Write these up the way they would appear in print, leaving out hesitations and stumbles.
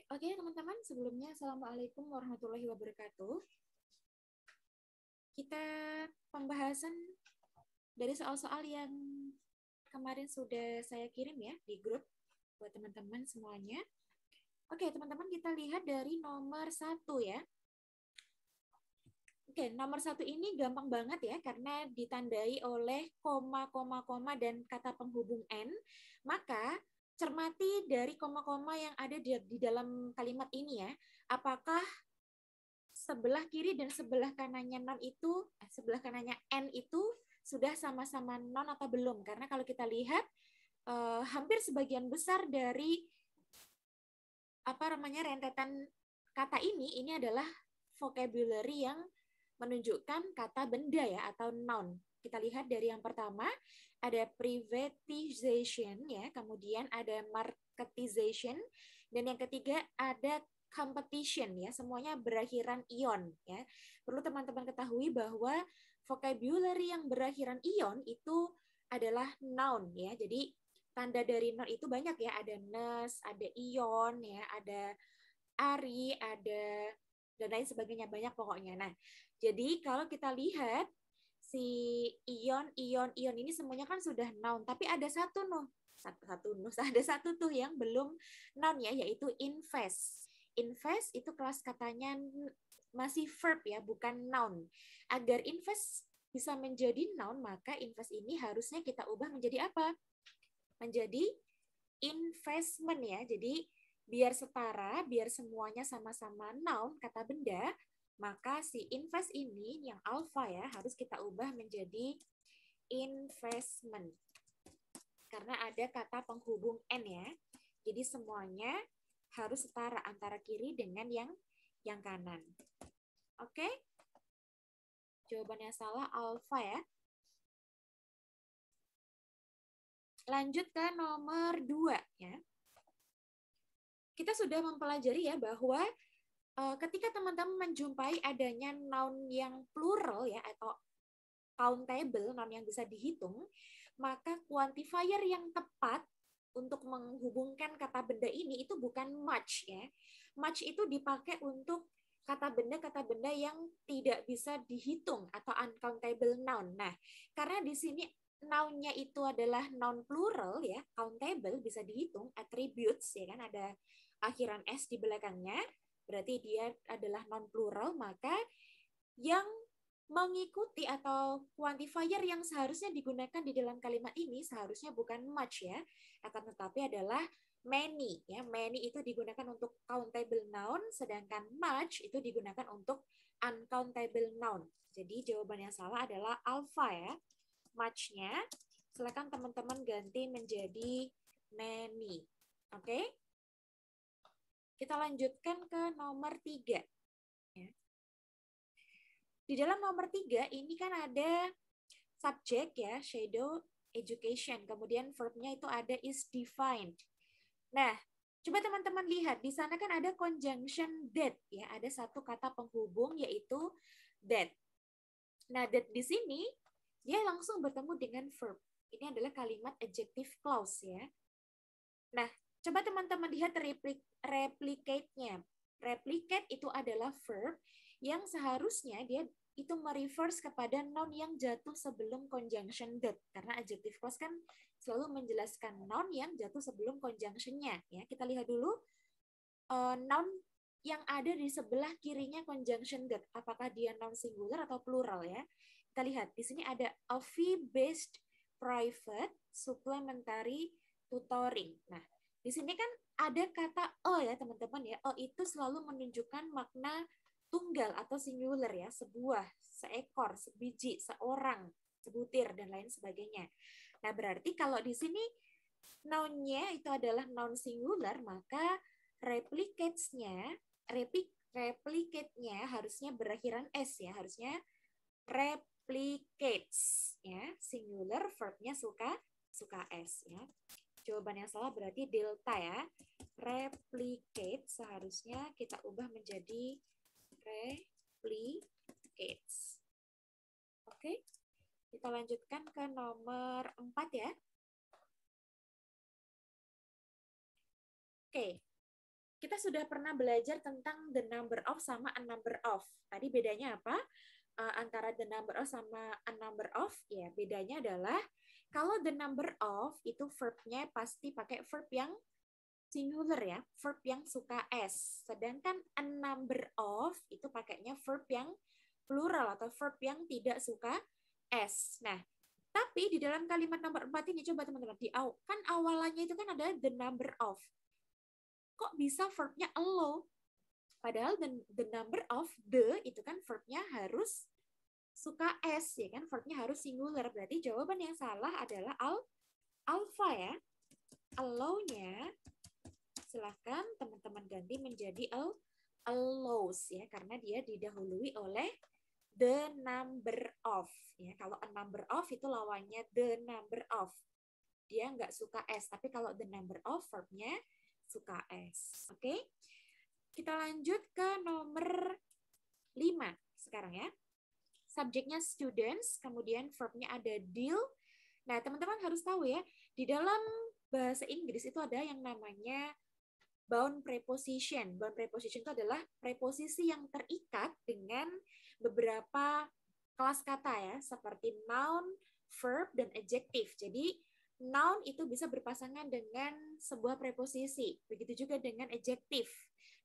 Oke, teman-teman, sebelumnya Assalamualaikum warahmatullahi wabarakatuh. Kita pembahasan dari soal-soal yang kemarin sudah saya kirim ya di grup buat teman-teman semuanya. Oke, teman-teman, kita lihat dari nomor 1 ya. Oke, nomor 1 ini gampang banget ya karena ditandai oleh koma, koma, koma, dan kata penghubung N. Maka cermati dari koma-koma yang ada di dalam kalimat ini ya. Apakah sebelah kiri dan sebelah kanannya non itu, sebelah kanannya N itu sudah sama-sama non atau belum? Karena kalau kita lihat hampir sebagian besar dari rentetan kata ini adalah vocabulary yang menunjukkan kata benda ya atau noun. Kita lihat dari yang pertama ada privatization ya, kemudian ada marketization, dan yang ketiga ada competition ya, semuanya berakhiran ion ya. Perlu teman-teman ketahui bahwa vocabulary yang berakhiran ion itu adalah noun ya. Jadi tanda dari noun itu banyak ya, ada nes, ada ion ya, ada ari, ada dan lain sebagainya, banyak pokoknya. Nah, jadi kalau kita lihat si ion, ion, ion ini semuanya kan sudah noun, tapi ada satu ada satu tuh yang belum noun ya, yaitu invest. Invest itu kelas katanya masih verb ya, bukan noun. Agar invest bisa menjadi noun, maka invest ini harusnya kita ubah menjadi apa? Menjadi investment ya. Jadi biar setara, biar semuanya sama-sama noun, kata benda, maka si invest ini yang alpha ya harus kita ubah menjadi investment. Karena ada kata penghubung N ya. Jadi semuanya harus setara antara kiri dengan yang kanan. Oke? Jawabannya salah, alpha ya. Lanjut ke nomor 2 ya. Kita sudah mempelajari ya bahwa ketika teman-teman menjumpai adanya noun yang plural ya atau countable, noun yang bisa dihitung, maka quantifier yang tepat untuk menghubungkan kata benda ini itu bukan much ya. Much itu dipakai untuk kata benda yang tidak bisa dihitung atau uncountable noun. Nah, karena di sini noun-nya itu adalah noun plural ya, countable bisa dihitung, attributes ya kan, ada akhiran s di belakangnya, berarti dia adalah non plural, maka yang mengikuti atau quantifier yang seharusnya digunakan di dalam kalimat ini seharusnya bukan much ya, akan tetapi adalah many ya. Many itu digunakan untuk countable noun, sedangkan much itu digunakan untuk uncountable noun. Jadi jawaban yang salah adalah alpha ya. Much-nya silakan teman-teman ganti menjadi many. Oke? Kita lanjutkan ke nomor 3. Di dalam nomor 3 ini kan ada subjek ya, shadow education. Kemudian verbnya itu ada is defined. Nah, coba teman-teman lihat, di sana kan ada conjunction that ya, ada satu kata penghubung yaitu that. Nah, that di sini dia langsung bertemu dengan verb. Ini adalah kalimat adjective clause ya. Nah, coba teman-teman lihat replicate-nya. Replicate itu adalah verb yang seharusnya dia itu mereverse kepada noun yang jatuh sebelum conjunction that. Karena adjective clause kan selalu menjelaskan noun yang jatuh sebelum conjunction-nya. Ya, kita lihat dulu noun yang ada di sebelah kirinya conjunction that. Apakah dia noun singular atau plural ya? Kita lihat di sini ada a fee-based private supplementary tutoring. Nah, di sini kan ada kata ya teman-teman ya. Itu selalu menunjukkan makna tunggal atau singular ya, sebuah, seekor, sebiji, seorang, sebutir dan lain sebagainya. Nah, berarti kalau di sini noun-nya itu adalah noun singular, maka replicate-nya harusnya berakhiran s ya, harusnya replicates ya, singular, verbnya suka s ya. Jawaban yang salah berarti delta ya. Replicate seharusnya kita ubah menjadi replicates. Oke, kita lanjutkan ke nomor 4 ya. Oke, kita sudah pernah belajar tentang the number of sama a number of. Tadi bedanya apa? Antara the number of sama a number of, ya bedanya adalah kalau the number of itu verb-nya pasti pakai verb yang singular ya, verb yang suka s. Sedangkan a number of itu pakainya verb yang plural atau verb yang tidak suka s. Nah, tapi di dalam kalimat nomor 4 ini coba teman-teman, kan awalannya itu kan ada the number of. Kok bisa verbnya allow? Padahal the number of the itu kan verbnya harus suka s, ya kan? Verbnya harus singular. Berarti jawaban yang salah adalah alpha ya. Allow-nya silahkan teman-teman ganti menjadi allows ya, karena dia didahului oleh the number of ya. Kalau a number of itu lawannya the number of. Dia nggak suka s, tapi kalau the number of verbnya suka s. Oke? Kita lanjut ke nomor 5 sekarang ya. Subjeknya students, kemudian verbnya ada deal. Nah, teman-teman harus tahu ya, di dalam bahasa Inggris itu ada yang namanya bound preposition. Bound preposition itu adalah preposisi yang terikat dengan beberapa kelas kata ya, seperti noun, verb, dan adjective. Jadi, noun itu bisa berpasangan dengan sebuah preposisi. Begitu juga dengan adjective.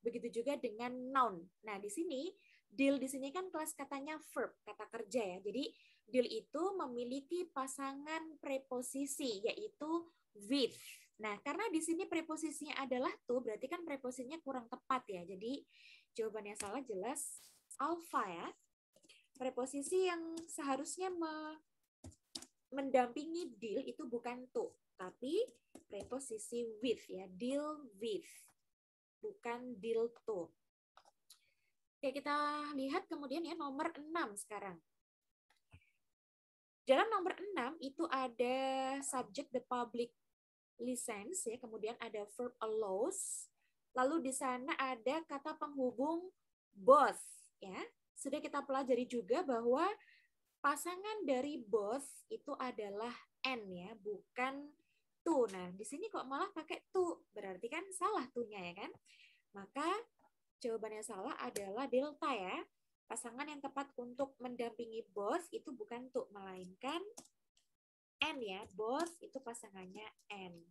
Begitu juga dengan noun. Nah, di sini, deal di sini kan kelas katanya verb, kata kerja ya. Jadi, deal itu memiliki pasangan preposisi, yaitu with. Nah, karena di sini preposisinya adalah to, berarti kan preposisinya kurang tepat ya. Jadi, jawabannya salah jelas alpha ya. Preposisi yang seharusnya mendampingi deal itu bukan to, tapi preposisi with ya, deal with, bukan deal to. Oke, kita lihat kemudian ya nomor 6 sekarang. Dalam nomor 6 itu ada subject the public license ya, kemudian ada verb allows, lalu di sana ada kata penghubung both ya. Sudah kita pelajari juga bahwa pasangan dari both itu adalah and ya, bukan to. Nah, di sini kok malah pakai to, berarti kan salah to-nya ya kan? Maka jawabannya salah adalah delta ya. Pasangan yang tepat untuk mendampingi both itu bukan to, melainkan and ya. Both itu pasangannya and.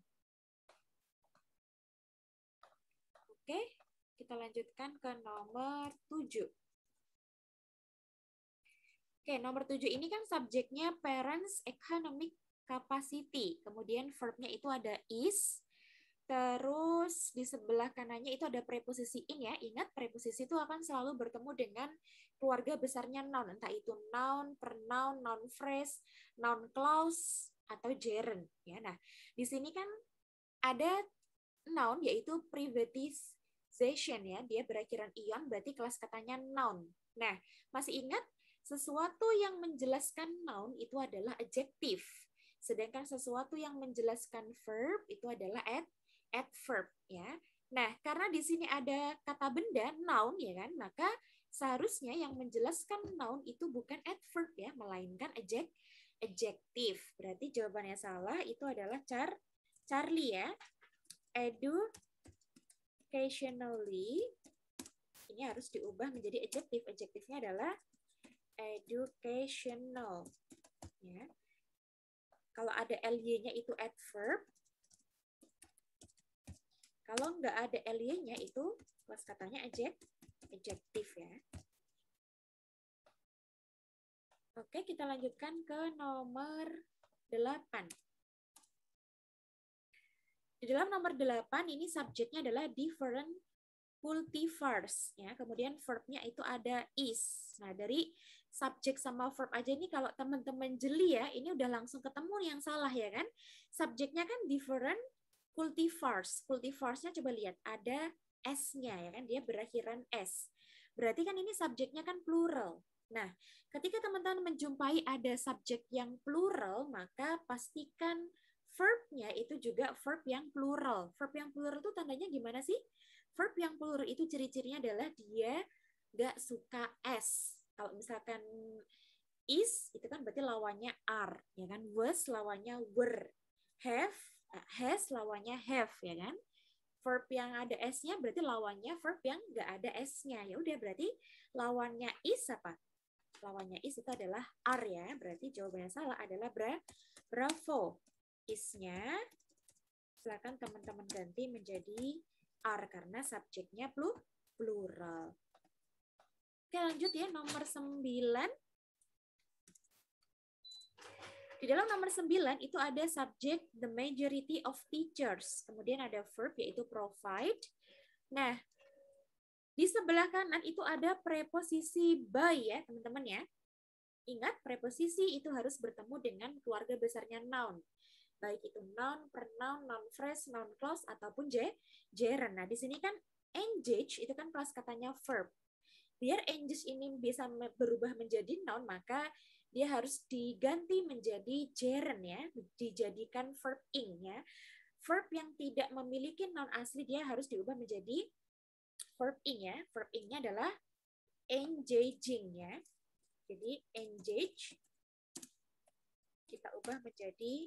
Oke, kita lanjutkan ke nomor 7. Oke, nomor 7 ini kan subjeknya parents economic capacity. Kemudian verbnya itu ada is. Terus di sebelah kanannya itu ada preposisi in ya. Ingat, preposisi itu akan selalu bertemu dengan keluarga besarnya noun. Entah itu noun, pronoun, noun phrase, noun clause, atau gerund. Ya, nah, di sini kan ada noun yaitu privatization ya. Dia berakhiran ion, berarti kelas katanya noun. Nah, masih ingat? Sesuatu yang menjelaskan noun itu adalah adjective. Sedangkan sesuatu yang menjelaskan verb itu adalah adverb ya. Nah, karena di sini ada kata benda noun ya kan, maka seharusnya yang menjelaskan noun itu bukan adverb ya, melainkan adjective. Berarti jawabannya salah, itu adalah Charlie ya. Educationally ini harus diubah menjadi adjective. Adjective-nya adalah educational ya. Kalau ada ly-nya itu adverb, kalau nggak ada ly-nya itu kelas katanya adjective ya. Oke, kita lanjutkan ke nomor 8. Di dalam nomor 8 ini subjeknya adalah different multiverse ya. Kemudian verbnya itu ada is. Nah, dari subjek sama verb aja ini kalau teman-teman jeli ya, ini udah langsung ketemu yang salah ya kan. Subjeknya kan different multiverse. Multiverse-nya coba lihat, ada s-nya ya kan, dia berakhiran s. Berarti kan ini subjeknya kan plural. Nah, ketika teman-teman menjumpai ada subjek yang plural, maka pastikan verb-nya itu juga verb yang plural. Verb yang plural itu tandanya gimana sih? Verb yang plural itu ciri-cirinya adalah dia nggak suka s. Kalau misalkan is, itu kan berarti lawannya are, ya kan? Was lawannya were. Have, has lawannya have, ya kan? verb yang ada S-nya berarti lawannya verb yang nggak ada S-nya. Ya udah berarti lawannya is apa? Lawannya is itu adalah are ya. Berarti jawabannya salah adalah bravo. Is-nya silakan teman-teman ganti menjadi are karena subjeknya plural. Oke, lanjut ya nomor 9. Di dalam nomor 9 itu ada subjek the majority of teachers. Kemudian ada verb yaitu provide. Nah, di sebelah kanan itu ada preposisi by ya, teman-teman ya. Ingat, preposisi itu harus bertemu dengan keluarga besarnya noun. Baik itu noun, pronoun, noun phrase, noun clause, ataupun gerund. Nah, di sini kan engage itu kan kelas katanya verb. Biar engage ini bisa berubah menjadi noun, maka dia harus diganti menjadi gerund ya, dijadikan verb ing ya. Verb yang tidak memiliki noun asli dia harus diubah menjadi verb ing ya. Verb ing-nya adalah engaging ya. Jadi engage kita ubah menjadi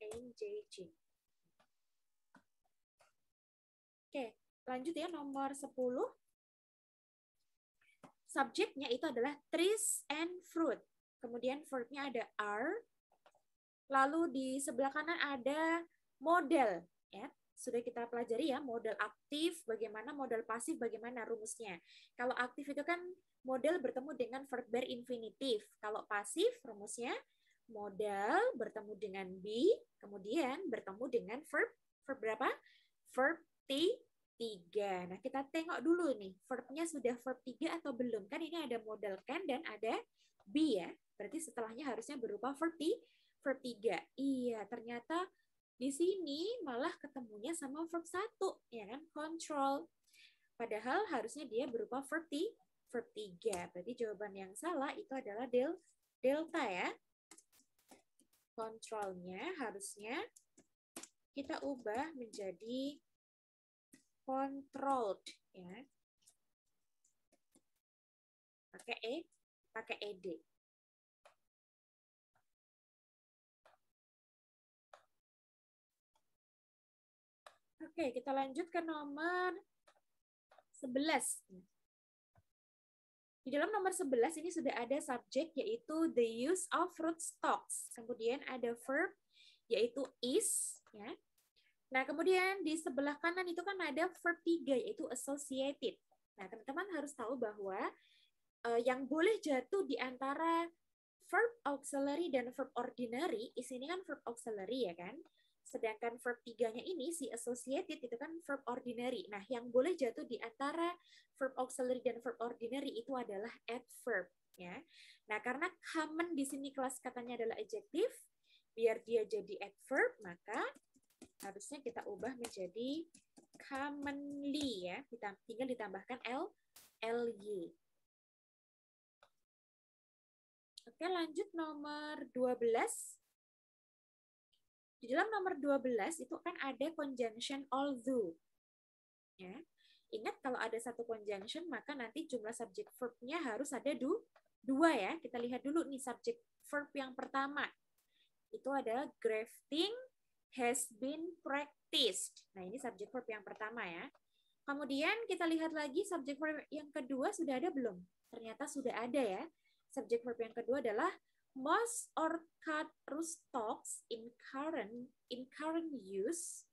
engaging. Oke, lanjut ya nomor 10. Subjeknya itu adalah trees and fruit. Kemudian verbnya ada are. Lalu di sebelah kanan ada model. Ya, sudah kita pelajari ya, model aktif, bagaimana model pasif, bagaimana rumusnya. Kalau aktif itu kan model bertemu dengan verb berinfinitif. Kalau pasif rumusnya model bertemu dengan be, kemudian bertemu dengan verb berapa? Verb 3. Nah, kita tengok dulu nih, verbnya sudah verb 3 atau belum? Kan ini ada model can dan ada be ya. Berarti setelahnya harusnya berupa verb 3. Iya, ternyata di sini malah ketemunya sama verb 1, ya kan? Control. Padahal harusnya dia berupa verb 3. Berarti jawaban yang salah itu adalah delta ya. Controlnya harusnya kita ubah menjadi controlled ya. Pakai ed. Oke, kita lanjut ke nomor 11. Di dalam nomor 11 ini sudah ada subjek yaitu the use of fruit stocks. Kemudian ada verb yaitu is ya. Nah, kemudian di sebelah kanan itu kan ada verb 3 yaitu associated. Nah, teman-teman harus tahu bahwa yang boleh jatuh di antara verb auxiliary dan verb ordinary, is ini kan verb auxiliary ya kan? Sedangkan verb 3-nya ini, si associated, itu kan verb ordinary. Nah, yang boleh jatuh di antara verb auxiliary dan verb ordinary itu adalah adverb. Ya. Nah, karena common di sini kelas katanya adalah adjective, biar dia jadi adverb, maka harusnya kita ubah menjadi commonly. Ya. Tinggal ditambahkan ly. Oke, lanjut nomor 12. Di dalam nomor 12 itu kan ada conjunction although. Ya. Ingat kalau ada satu conjunction, maka nanti jumlah subjek verb-nya harus ada dua ya. Kita lihat dulu nih subjek verb yang pertama. Itu adalah grafting has been practiced. Nah, ini subjek verb yang pertama ya. Kemudian kita lihat lagi subjek verb yang kedua sudah ada belum? Ternyata sudah ada ya. Subjek verb yang kedua adalah most orchard roostocks in current use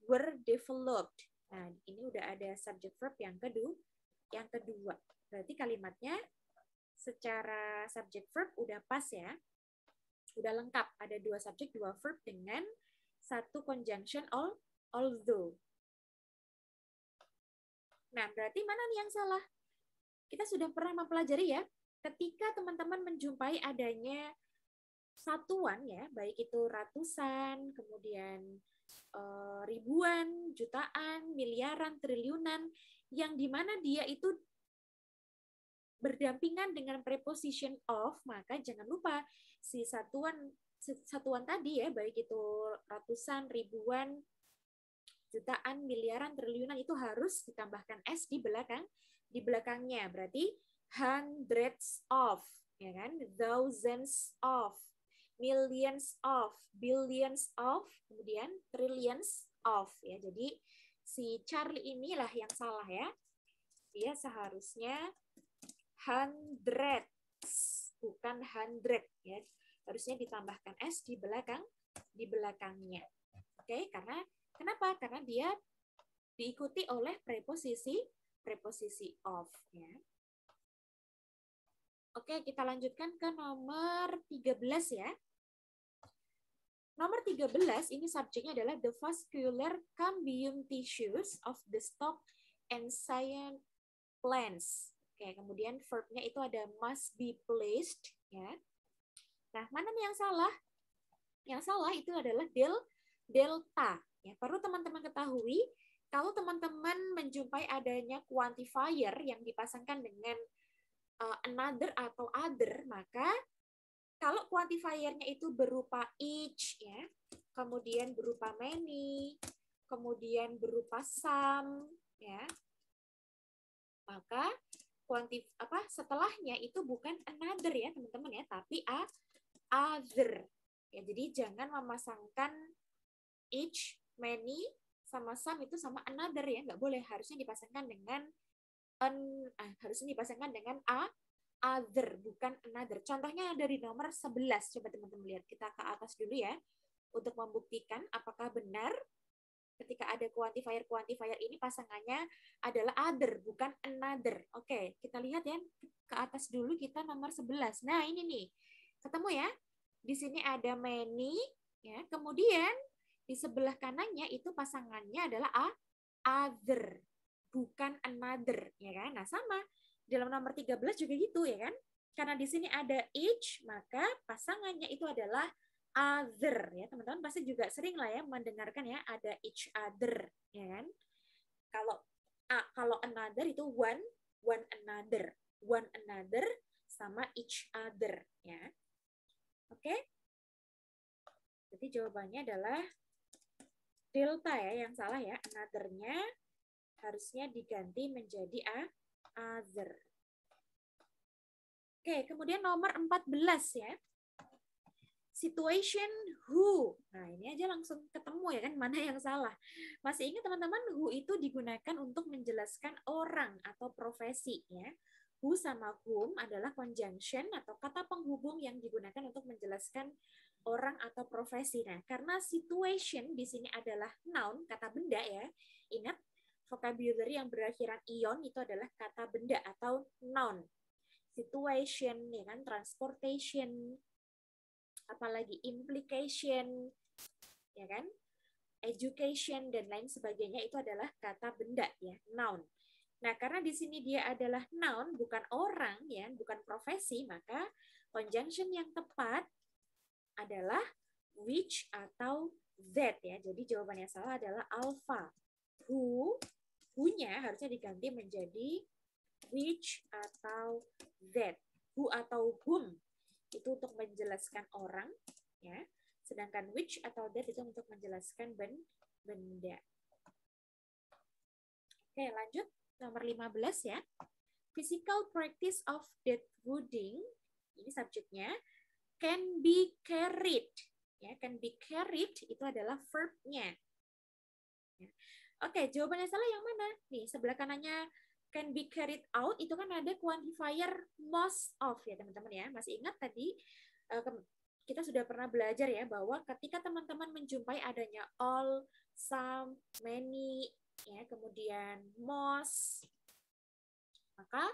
were developed. Nah, ini udah ada subjek verb yang kedua. Berarti kalimatnya secara subjek verb udah pas ya. Udah lengkap, ada 2 subjek, 2 verb dengan 1 conjunction although. Nah, berarti mana nih yang salah? Kita sudah pernah mempelajari ya, ketika teman-teman menjumpai adanya satuan ya, baik itu ratusan, kemudian ribuan, jutaan, miliaran, triliunan, yang dimana dia itu berdampingan dengan preposition of, maka jangan lupa si satuan tadi ya, baik itu ratusan, ribuan, jutaan, miliaran, triliunan itu harus ditambahkan s di belakangnya. Berarti hundreds of, ya kan? Thousands of, millions of, billions of, kemudian trillions of ya. Jadi si Charlie inilah yang salah ya. Dia seharusnya hundreds, bukan hundred ya. Harusnya ditambahkan s di belakangnya. Oke, karena kenapa? Karena dia diikuti oleh preposisi of ya. Oke, kita lanjutkan ke nomor 13 ya. Nomor 13 ini subjeknya adalah the vascular cambium tissues of the stalk and cyan plants. Oke, kemudian verbnya itu ada must be placed ya. Nah, mana nih yang salah? Yang salah itu adalah delta. Ya, perlu teman-teman ketahui kalau teman-teman menjumpai adanya quantifier yang dipasangkan dengan another atau other, maka kalau quantifiernya itu berupa each ya, kemudian berupa many, kemudian berupa some ya, maka setelahnya itu bukan another ya teman-teman ya, tapi other ya. Jadi jangan memasangkan each, many sama some itu sama another ya, nggak boleh. Harusnya dipasangkan dengan other, bukan another. Contohnya dari nomor 11. Coba teman-teman lihat. Kita ke atas dulu ya. Untuk membuktikan apakah benar ketika ada quantifier ini pasangannya adalah other, bukan another. Oke, kita lihat ya. Ke atas dulu kita nomor 11. Nah, ini nih. Ketemu ya? Di sini ada many. Ya. Kemudian di sebelah kanannya itu pasangannya adalah other, bukan another, ya kan? Nah, sama. Dalam nomor 13 juga gitu, ya kan? Karena di sini ada each, maka pasangannya itu adalah other, ya. Teman-teman pasti juga sering lah ya mendengarkan ya, ada each other, ya kan? Kalau another itu one another sama each other, ya. Oke? Jadi jawabannya adalah delta ya, yang salah ya. Another-nya harusnya diganti menjadi other. Oke, kemudian nomor 14 ya. Situation who. Nah, ini aja langsung ketemu ya kan, mana yang salah. Masih ingat teman-teman, who itu digunakan untuk menjelaskan orang atau profesi ya. Who sama whom adalah conjunction atau kata penghubung yang digunakan untuk menjelaskan orang atau profesi. Nah, karena situation di sini adalah noun, kata benda ya. Ingat, vocabulary yang berakhiran ion itu adalah kata benda atau noun. Situation, ya kan, transportation, apalagi implication, ya kan, education dan lain sebagainya itu adalah kata benda ya, noun. Nah, karena di sini dia adalah noun, bukan orang ya, bukan profesi, maka conjunction yang tepat adalah which atau that ya. Jadi jawabannya salah adalah alpha. Who-nya harusnya diganti menjadi which atau that. Who atau whom itu untuk menjelaskan orang ya. Sedangkan which atau that itu untuk menjelaskan benda. Oke, lanjut nomor 15 ya. Physical practice of deadwooding, ini subjeknya, can be carried. Ya, can be carried itu adalah verb-nya. Ya. Oke, jawabannya salah yang mana? Nih, sebelah kanannya can be carried out itu kan ada quantifier most of ya teman-teman ya. Masih ingat tadi kita sudah pernah belajar ya bahwa ketika teman-teman menjumpai adanya all, some, many, ya, kemudian most, maka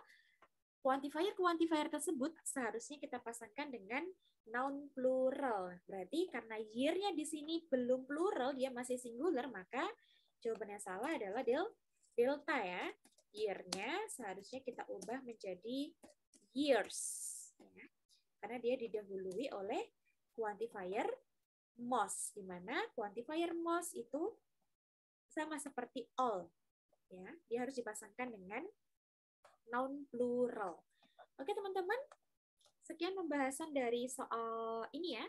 quantifier tersebut seharusnya kita pasangkan dengan noun plural. Berarti karena year-nya di sini belum plural, dia masih singular, maka jawabannya salah adalah delta ya. Year-nya seharusnya kita ubah menjadi years. Ya. Karena dia didahului oleh quantifier most, di mana quantifier most itu sama seperti all. Ya, dia harus dipasangkan dengan noun plural. Oke teman-teman, sekian pembahasan dari soal ini ya.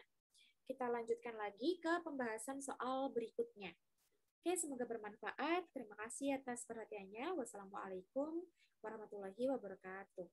Kita lanjutkan lagi ke pembahasan soal berikutnya. Oke, semoga bermanfaat. Terima kasih atas perhatiannya. Wassalamualaikum warahmatullahi wabarakatuh.